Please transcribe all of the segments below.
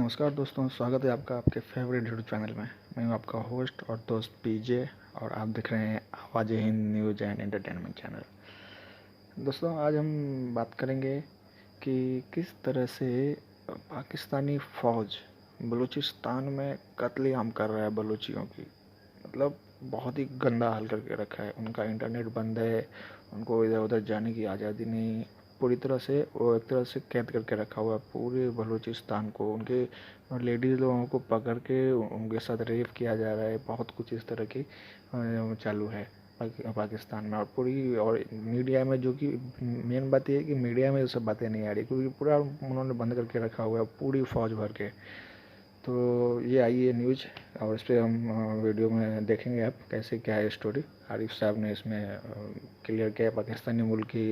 नमस्कार दोस्तों, स्वागत है आपका आपके फेवरेट यूट्यूब चैनल में। मैं हूं आपका होस्ट और दोस्त पीजे और आप देख रहे हैं आवाज़ Hind news and entertainment channel. दोस्तों, आज हम बात करेंगे कि किस तरह से पाकिस्तानी फ़ौज बलूचिस्तान में कत्लेआम कर रहा है बलूचियों की। मतलब बहुत ही गंदा हाल करके रखा है। उनका इंटरनेट बंद है, उनको इधर उधर जाने की आज़ादी नहीं, पूरी तरह से वो एक तरह से कैद करके रखा हुआ है पूरे बलूचिस्तान को। उनके लेडीज़ लोगों को पकड़ के उनके साथ रेप किया जा रहा है। बहुत कुछ इस तरह की चालू है पाकिस्तान में। और पूरी और मीडिया में, जो कि मेन बात यह है कि मीडिया में ये सब बातें नहीं आ रही, क्योंकि पूरा उन्होंने बंद करके रखा हुआ है पूरी फ़ौज भर के। तो ये आई है न्यूज़ और इस पर हम वीडियो में देखेंगे आप कैसे क्या है स्टोरी। आरिफ साहब ने इसमें क्लियर किया, पाकिस्तानी मुल्क की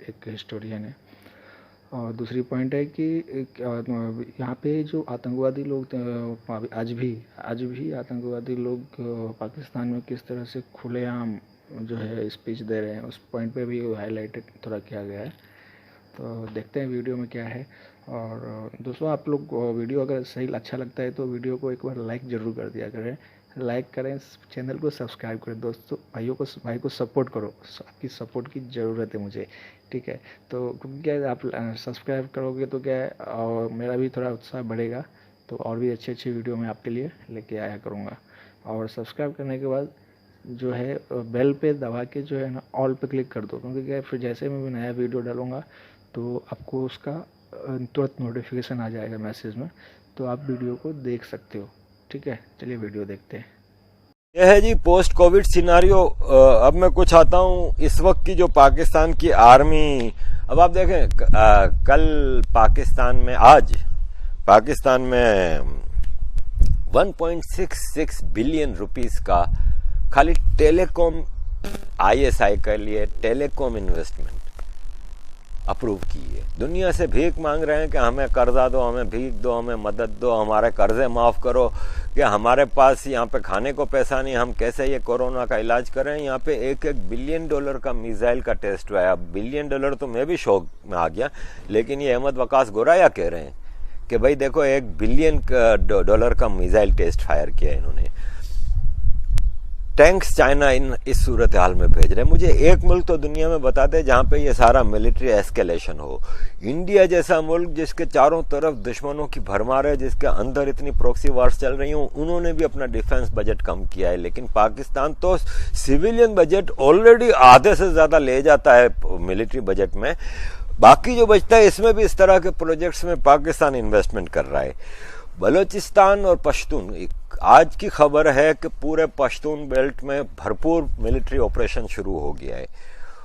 एक हिस्टोरियन है। और दूसरी पॉइंट है कि यहाँ पे जो आतंकवादी लोग आज भी आतंकवादी लोग पाकिस्तान में किस तरह से खुलेआम जो है स्पीच दे रहे हैं, उस पॉइंट पे भी हाईलाइटेड थोड़ा किया गया है। तो देखते हैं वीडियो में क्या है। और दोस्तों, आप लोग वीडियो अगर सही अच्छा लगता है तो वीडियो को एक बार लाइक ज़रूर कर दिया करें। लाइक करें, चैनल को सब्सक्राइब करें। दोस्तों, भाई को सपोर्ट करो, आपकी सपोर्ट की ज़रूरत है मुझे, ठीक है। तो क्योंकि क्या है, आप सब्सक्राइब करोगे तो क्या है, और मेरा भी थोड़ा उत्साह बढ़ेगा, तो और भी अच्छे अच्छे वीडियो मैं आपके लिए लेके आया करूँगा। और सब्सक्राइब करने के बाद जो है बेल पे दबा के जो है ना ऑल पे क्लिक कर दो, क्योंकि क्या है, फिर जैसे मैं नया वीडियो डालूँगा तो आपको उसका तुरंत नोटिफिकेशन आ जाएगा मैसेज में, तो आप वीडियो को देख सकते हो, ठीक है। चलिए वीडियो देखते हैं। यह है जी पोस्ट कोविड सिनारियो। अब मैं कुछ आता हूँ इस वक्त की जो पाकिस्तान की आर्मी। अब आप देखें कल आज पाकिस्तान में 1.66 बिलियन रुपीस का खाली टेलीकॉम ISI के लिए टेलीकॉम इन्वेस्टमेंट अप्रूव की है। दुनिया से भीख मांग रहे हैं कि हमें कर्जा दो, हमें भीख दो, हमें मदद दो, हमारे कर्जे माफ़ करो, कि हमारे पास यहाँ पे खाने को पैसा नहीं, हम कैसे ये कोरोना का इलाज करें। यहाँ पे $1 बिलियन का मिसाइल का टेस्ट हुआ है। अब $1 बिलियन तो मैं भी शौक में आ गया, लेकिन ये अहमद वकास गोराया कह रहे हैं कि भाई देखो $1 बिलियन का मिसाइल टेस्ट फायर किया है इन्होंने। टैंक्स चाइना इस सूरत हाल में भेज रहे हैं। मुझे एक मुल्क तो दुनिया में बताते जहां पे ये सारा मिलिट्री एस्केलेशन हो। इंडिया जैसा मुल्क जिसके चारों तरफ दुश्मनों की भरमार है, जिसके अंदर इतनी प्रॉक्सी वार्स चल रही हूँ, उन्होंने भी अपना डिफेंस बजट कम किया है। लेकिन पाकिस्तान तो सिविलियन बजट ऑलरेडी आधे से ज्यादा ले जाता है मिलिट्री बजट में। बाकी जो बचता है इसमें भी इस तरह के प्रोजेक्ट्स में पाकिस्तान इन्वेस्टमेंट कर रहा है। बलूचिस्तान और पश्तून, आज की खबर है कि पूरे पश्तून बेल्ट में भरपूर मिलिट्री ऑपरेशन शुरू हो गया है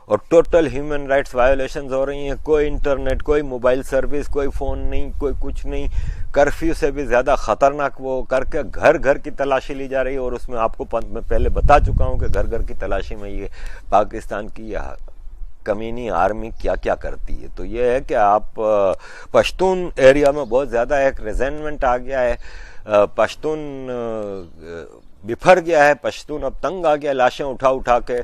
और टोटल ह्यूमन राइट्स वायोलेशंस हो रही हैं। कोई इंटरनेट, कोई मोबाइल सर्विस, कोई फ़ोन नहीं, कोई कुछ नहीं। कर्फ्यू से भी ज़्यादा ख़तरनाक वो करके घर घर की तलाशी ली जा रही है। और उसमें आपको मैं पहले बता चुका हूँ कि घर घर की तलाशी में ये पाकिस्तान की कमीनी आर्मी क्या क्या करती है। तो ये है कि आप पश्तून एरिया में बहुत ज़्यादा एक रिजेंटमेंट आ गया है। पश्तून बिफर गया है, पश्तून अब तंग आ गया। लाशें उठा उठा के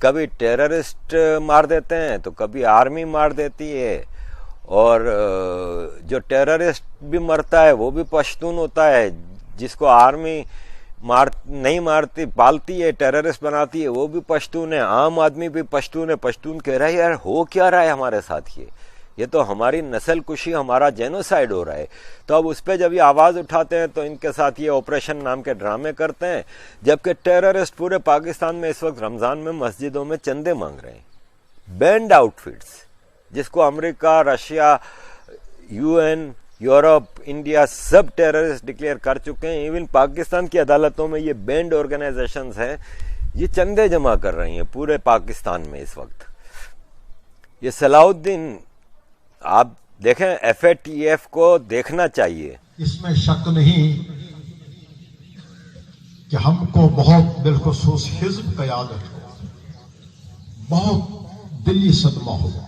कभी टेररिस्ट मार देते हैं तो कभी आर्मी मार देती है। और जो टेररिस्ट भी मरता है वो भी पश्तून होता है। जिसको आर्मी नहीं मारती, पालती है, टेररिस्ट बनाती है, वो भी पश्तून है। आम आदमी भी पश्तून है। पश्तून कह रहा है यार हो क्या रहा है हमारे साथ, ये तो हमारी नस्ल कुशी, हमारा जेनोसाइड हो रहा है। तो अब उस पर जब ये आवाज़ उठाते हैं तो इनके साथ ये ऑपरेशन नाम के ड्रामे करते हैं। जबकि टेररिस्ट पूरे पाकिस्तान में इस वक्त रमज़ान में मस्जिदों में चंदे मांग रहे हैं। बैंड आउटफिट्स, जिसको America, Russia, UN, Europe, India सब टेररिस्ट डिक्लेयर कर चुके हैं। इवन पाकिस्तान की अदालतों में ये बैंड ऑर्गेनाइजेशंस हैं, ये चंदे जमा कर रही हैं पूरे पाकिस्तान में इस वक्त। ये सलाउद्दीन, आप देखें, FATF को देखना चाहिए। इसमें शक नहीं कि हमको बहुत बिलखुसूस हिज़्ब क़यादत को बहुत दिली सदमा हुआ।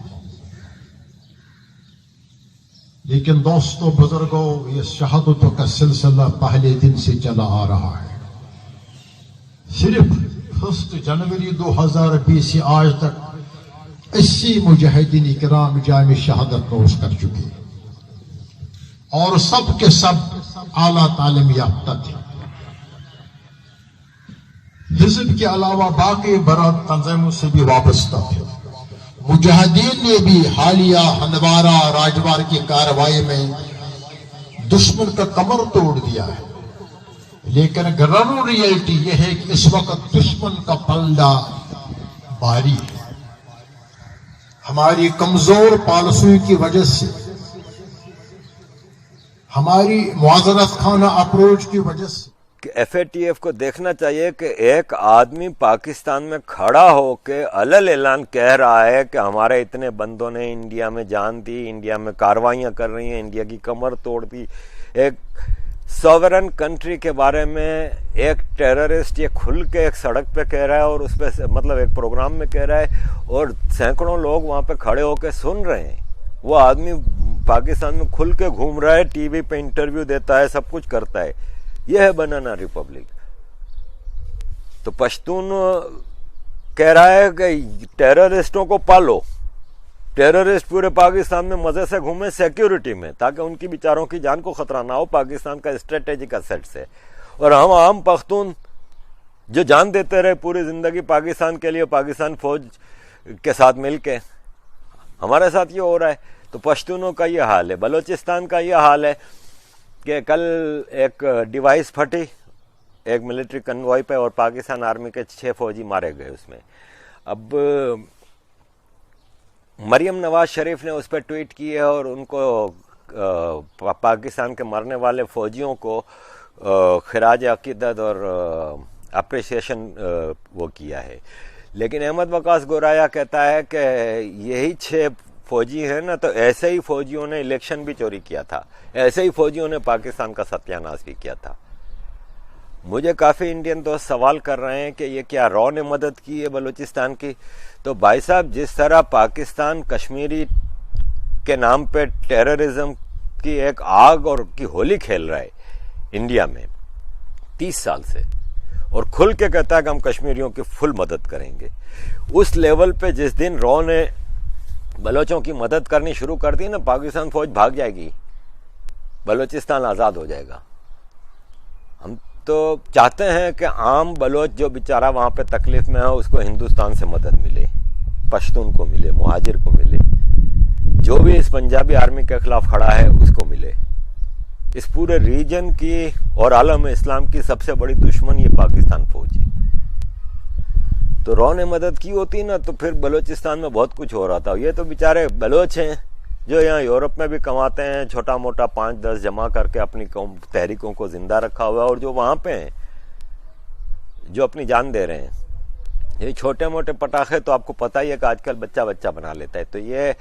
लेकिन दोस्तों, बुजुर्गों, ये शहादतों का सिलसिला पहले दिन से चला आ रहा है। सिर्फ 1 जनवरी 2020 से आज तक 80 मुजाहिदीन इकराम जाम शहादत नोश कर चुके। और सब के सब आला तालीम याफ्ता थे। हिज़्ब के अलावा बाकी बड़ा तंजीमों से भी वाबस्ता थे। मुजाहिदीन ने भी हालिया हंदवारा राजवार की कार्रवाई में दुश्मन का कमर तोड़ दिया है, लेकिन ग्राउंड रियलिटी यह है कि इस वक्त दुश्मन का पलड़ा भारी है। हमारी कमजोर पॉलिसी की वजह से, हमारी मुआज़रत खाना अप्रोच की वजह से FATF को देखना चाहिए कि एक आदमी पाकिस्तान में खड़ा होकर अलल ऐलान कह रहा है कि हमारे इतने बंदों ने इंडिया में जान दी, इंडिया में कार्रवाइयां कर रही हैं, इंडिया की कमर तोड़ दी। एक सॉवरन कंट्री के बारे में एक टेररिस्ट ये खुल के एक सड़क पे कह रहा है और उस पे मतलब एक प्रोग्राम में कह रहा है और सैकड़ों लोग वहां पे खड़े होकर सुन रहे हैं। वो आदमी पाकिस्तान में खुल के घूम रहा है, टीवी पे इंटरव्यू देता है, सब कुछ करता है। यह है बनाना रिपब्लिक। तो पश्तून कह रहा है कि टेररिस्टों को पालो, टेररिस्ट पूरे पाकिस्तान में मजे से घूमे सिक्योरिटी में, ताकि उनकी बेचारों की जान को खतरा ना हो पाकिस्तान का स्ट्रेटेजिक असेट से। और हम आम पख्तून जो जान देते रहे पूरी जिंदगी पाकिस्तान के लिए, पाकिस्तान फौज के साथ मिलके, हमारे साथ ये हो रहा है। तो पश्तूनों का ये हाल है। बलोचिस्तान का ये हाल है कि कल एक डिवाइस फटी एक मिलिट्री कन्वॉय पे और पाकिस्तान आर्मी के 6 फौजी मारे गए उसमें। अब मरियम नवाज शरीफ ने उस पर ट्वीट की है और उनको पाकिस्तान के मरने वाले फौजियों को खिराज अकीदत और अप्रिसिएशन वो किया है। लेकिन अहमद वकास गोराया कहता है कि यही 6 फौजी है ना, तो ऐसे ही फौजियों ने इलेक्शन भी चोरी किया था, ऐसे ही फौजियों ने पाकिस्तान का सत्यानाश भी किया था। मुझे काफ़ी इंडियन दोस्त सवाल कर रहे हैं कि ये क्या रॉ ने मदद की है बलूचिस्तान की। तो भाई साहब, जिस तरह पाकिस्तान कश्मीरी के नाम पे टेररिज्म की एक आग और की होली खेल रहा है इंडिया में 30 साल से, और खुल के कहता है कि हम कश्मीरियों की फुल मदद करेंगे, उस लेवल पे जिस दिन रॉ ने बलोचों की मदद करनी शुरू कर दी ना, पाकिस्तान फौज भाग जाएगी, बलोचिस्तान आज़ाद हो जाएगा। हम तो चाहते हैं कि आम बलोच जो बेचारा वहाँ पे तकलीफ में है उसको हिंदुस्तान से मदद मिले, पश्तून को मिले, मुहाजिर को मिले, जो भी इस पंजाबी आर्मी के खिलाफ खड़ा है उसको मिले। इस पूरे रीजन की और आलम इस्लाम की सबसे बड़ी दुश्मन ये पाकिस्तान फौज है। तो रॉ ने मदद की होती ना तो फिर बलोचिस्तान में बहुत कुछ हो रहा था। ये तो बेचारे बलोच हैं जो यहाँ यूरोप में भी कमाते हैं, छोटा मोटा 5-10 जमा करके अपनी तहरीकों को जिंदा रखा हुआ है, और जो वहाँ पे हैं जो अपनी जान दे रहे हैं। ये छोटे मोटे पटाखे तो आपको पता ही है कि आजकल बच्चा बच्चा बना लेता है। तो ये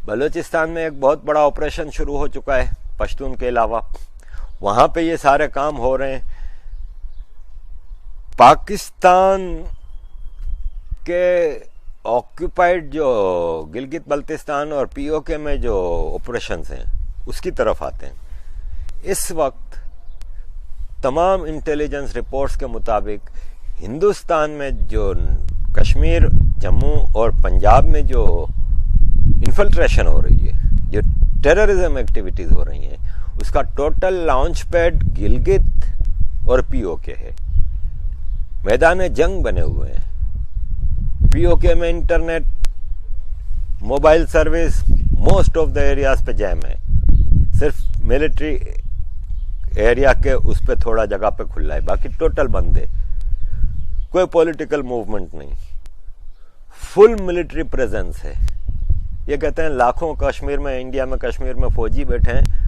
बलूचिस्तान में एक बहुत बड़ा ऑपरेशन शुरू हो चुका है पश्तून के अलावा, वहाँ पे ये सारे काम हो रहे हैं। पाकिस्तान के ऑक्यूपाइड जो गिलगित बल्तिस्तान और POK में जो ऑपरेशंस हैं उसकी तरफ आते हैं। इस वक्त तमाम इंटेलिजेंस रिपोर्ट्स के मुताबिक हिंदुस्तान में जो कश्मीर, जम्मू और पंजाब में जो इन्फिल्ट्रेशन हो रही है, जो टेररिज्म एक्टिविटीज़ हो रही हैं, उसका टोटल लॉन्च पैड गिलगित और POK है। मैदान जंग बने हुए हैं। POK में internet, mobile service most of the areas पे जैम है, सिर्फ मिलिट्री एरिया के उस पे थोड़ा जगह पे खुला है, बाकी टोटल बंद है। कोई पॉलिटिकल मूवमेंट नहीं, फुल मिलिट्री प्रेजेंस है। ये कहते हैं लाखों कश्मीर में, इंडिया में कश्मीर में फौजी बैठे हैं।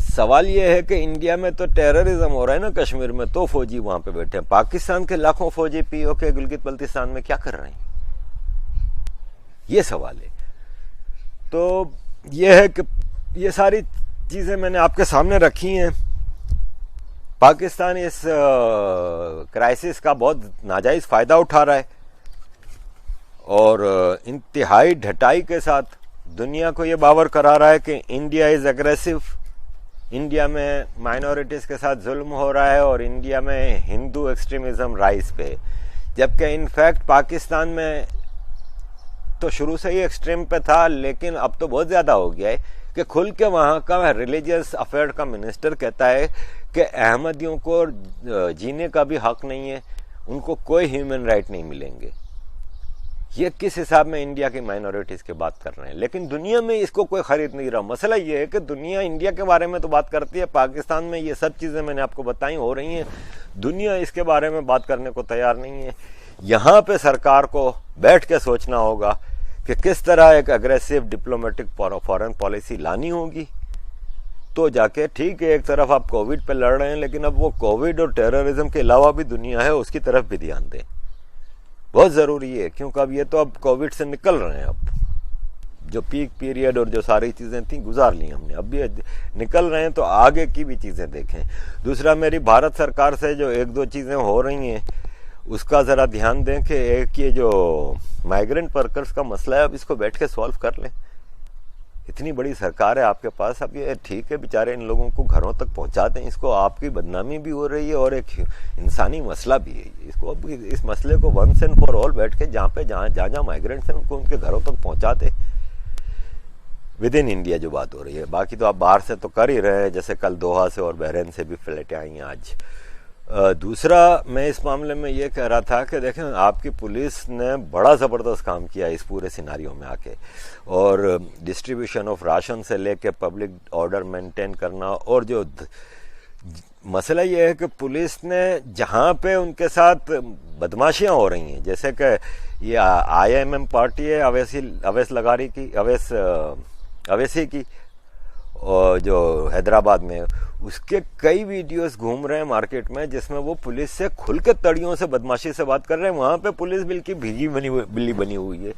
सवाल ये है कि इंडिया में तो टेररिज्म हो रहा है ना कश्मीर में, तो फौजी वहां पे बैठे हैं। पाकिस्तान के लाखों फौजी POK गिलगित बल्तिस्तान में क्या कर रहे हैं, ये सवाल है। तो ये है कि ये सारी चीजें मैंने आपके सामने रखी हैं। पाकिस्तान इस क्राइसिस का बहुत नाजायज फायदा उठा रहा है और इंतहाई ढटाई के साथ दुनिया को ये बावर करा रहा है कि इंडिया इज एग्रेसिव, इंडिया में माइनॉरिटीज़ के साथ जुल्म हो रहा है और इंडिया में हिंदू एक्सट्रीमिज्म राइज पे। जबकि इनफैक्ट पाकिस्तान में तो शुरू से ही एक्सट्रीम पे था, लेकिन अब तो बहुत ज़्यादा हो गया है। कि खुल के वहाँ का रिलीजियस अफेयर का मिनिस्टर कहता है कि अहमदियों को जीने का भी हक नहीं है, उनको कोई ह्यूमन राइट नहीं मिलेंगे। ये किस हिसाब में इंडिया की माइनॉरिटीज़ की बात कर रहे हैं? लेकिन दुनिया में इसको कोई खरीद नहीं रहा। मसला ये है कि दुनिया इंडिया के बारे में तो बात करती है, पाकिस्तान में ये सब चीज़ें मैंने आपको बताई हो रही हैं, दुनिया इसके बारे में बात करने को तैयार नहीं है। यहाँ पे सरकार को बैठ के सोचना होगा कि किस तरह एक अग्रेसिव डिप्लोमेटिक फॉरेन पॉलिसी लानी होगी, तो जाके ठीक है एक तरफ आप कोविड पे लड़ रहे हैं, लेकिन अब वो कोविड और टेररिज्म के अलावा भी दुनिया है, उसकी तरफ भी ध्यान दें, बहुत ज़रूरी है। क्योंकि अब ये तो अब कोविड से निकल रहे हैं, अब जो पीक पीरियड और जो सारी चीज़ें थी गुजार ली हमने, अब भी निकल रहे हैं, तो आगे की भी चीज़ें देखें। दूसरा, मेरी भारत सरकार से जो एक दो चीज़ें हो रही हैं उसका ज़रा ध्यान दें कि एक ये जो माइग्रेंट वर्कर्स का मसला है, अब इसको बैठ के सॉल्व कर लें। इतनी बड़ी सरकार है आपके पास, अब ये ठीक है बेचारे इन लोगों को घरों तक पहुंचा दें, इसको आपकी बदनामी भी हो रही है और एक इंसानी मसला भी है। इसको अब इस मसले को वंस एंड फॉर ऑल बैठ के जहाँ माइग्रेंट्स हैं उनको उनके घरों तक पहुंचा दें, विद इन इंडिया जो बात हो रही है। बाकी तो आप बाहर से तो कर ही रहे हैं, जैसे कल दोहा से और बहरीन से भी फ्लाइटें आई हैं आज। दूसरा, मैं इस मामले में ये कह रहा था कि देखें आपकी पुलिस ने बड़ा ज़बरदस्त काम किया इस पूरे सिनारियों में आके, और डिस्ट्रीब्यूशन ऑफ राशन से लेके पब्लिक ऑर्डर मेंटेन करना, और जो मसला ये है कि पुलिस ने जहाँ पे उनके साथ बदमाशियाँ हो रही हैं, जैसे कि ये IMM पार्टी है अवैसी की, और जो हैदराबाद में, उसके कई वीडियोस घूम रहे हैं मार्केट में जिसमें वो पुलिस से खुल के तड़ियों से बदमाशी से बात कर रहे हैं। वहाँ पे पुलिस बिल्कुल भीगी बिल्ली बनी हुई है,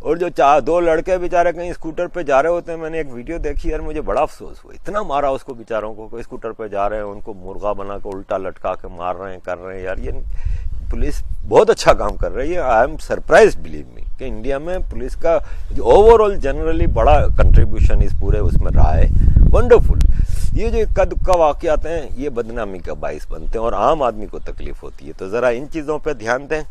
और जो दो लड़के बेचारे कहीं स्कूटर पे जा रहे होते हैं, मैंने एक वीडियो देखी यार, मुझे बड़ा अफसोस हुआ, इतना मारा उसको बेचारों को, कोई स्कूटर पे जा रहे हैं उनको मुर्गा बना के उल्टा लटका के मार रहे हैं, कर रहे हैं। यार ये पुलिस बहुत अच्छा काम कर रही है। I am surprise, believe me, कि इंडिया में पुलिस का ओवरऑल जनरली बड़ा कंट्रीब्यूशन इस पूरे उसमें रहा है, वंडरफुल। ये जो इक्का दुक्का वाक़यात हैं ये बदनामी का बाइस बनते हैं और आम आदमी को तकलीफ होती है, तो ज़रा इन चीज़ों पे ध्यान दें।